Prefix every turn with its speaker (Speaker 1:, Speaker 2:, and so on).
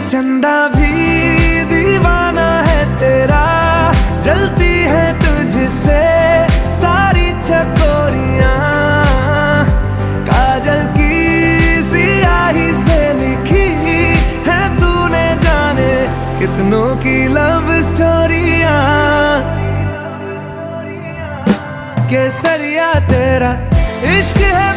Speaker 1: चंदा भी दीवाना है तेरा, जलती है तुझसे सारी चकोरियां। काजल की सियाही से लिखी है तूने जाने कितनों की लव स्टोरियां। केसरिया तेरा इश्क है